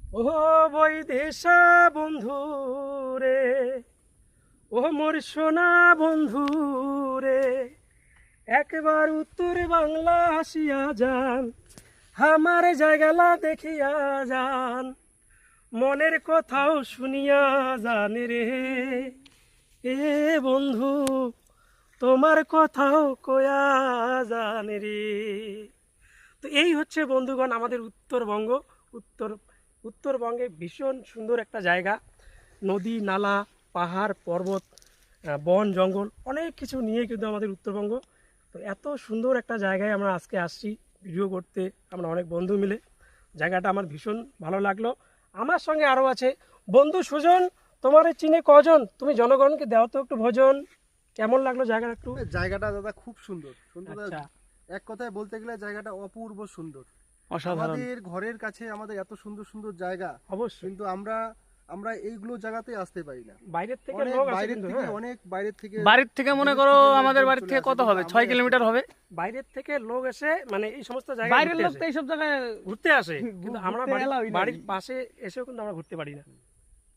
ও বৈদেশা বন্ধু রে, ও মোর সোনা বন্ধু রে, একবার উত্তর বাংলা আসিয়া যান, আমার জায়গালা দেখিয়া যান, মনের কথাও শুনিয়া যান রে। এ বন্ধু, তোমার কথাও কয়া যান রে। তো এই হচ্ছে বন্ধুগণ আমাদের উত্তরবঙ্গ। উত্তর উত্তরবঙ্গে ভীষণ সুন্দর একটা জায়গা, নদী নালা, পাহাড় পর্বত, বন জঙ্গল, অনেক কিছু নিয়ে কিন্তু আমাদের উত্তরবঙ্গ। তো এত সুন্দর একটা জায়গায় আমরা আজকে আসছি ভিডিও করতে, আমরা অনেক বন্ধু মিলে। জায়গাটা আমার ভীষণ ভালো লাগলো। আমার সঙ্গে আরও আছে বন্ধু সুজন। তোমার এই চিনে কজন? তুমি জনগণকে দাও তো একটু ভোজন। কেমন লাগলো জায়গাটা একটু? জায়গাটা দাদা খুব সুন্দর সুন্দর আচ্ছা, এক কথায় বলতে গেলে জায়গাটা অপূর্ব সুন্দর। অসাধারণ। আমাদের ঘরের কাছে আমাদের এত সুন্দর সুন্দর জায়গা, অবশ্যই কিন্তু আমরা আমরা এইগুলো জায়গাতে আসতে পারি না। বাইরের থেকে অনেক লোক আসে বাইরের কিন্তু, থেকে হ্যাঁ, অনেক বাইরের থেকে বাড়ির থেকে মনে করো লোকজন আমাদের বাড়ির চলে থেকে আসে, কত কিন্তু হবে, আমরা 6 আসতে কিলোমিটার পারি না। হবে। বাইরের থেকে লোক এসে মানে এই সমস্ত জায়গায় বাইরের ঘুরতে লোক আসে, তো এইসব জায়গায় ঘুরতে আসে, কিন্তু আমরা ঘুরতে allow ই নাই। বাড়ির পাশে এসেও কিন্তু আমরা ঘুরতে পারি না,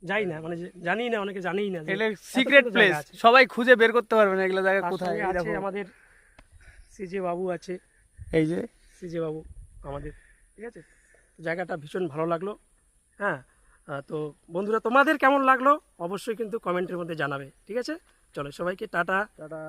যাই না, মানে জানি না, অনেকে জানিই না যে এগুলো এত সিক্রেট সুন্দর প্লেস, জায়গা আছে। সবাই খুঁজে বের করতে পারবে না এগুলো জায়গা তার কোথায়। সঙ্গে এই আছে দেখো, আমাদের সিজে বাবু আছে, এই যে সিজে বাবু আমাদের, ঠিক আছে। জায়গাটা ভীষণ ভালো লাগলো, হ্যাঁ। তো বন্ধুরা, তোমাদের কেমন লাগলো অবশ্যই কিন্তু কমেন্টের মধ্যে জানাবে, ঠিক আছে। চলো সবাইকে টাটা। টাটা।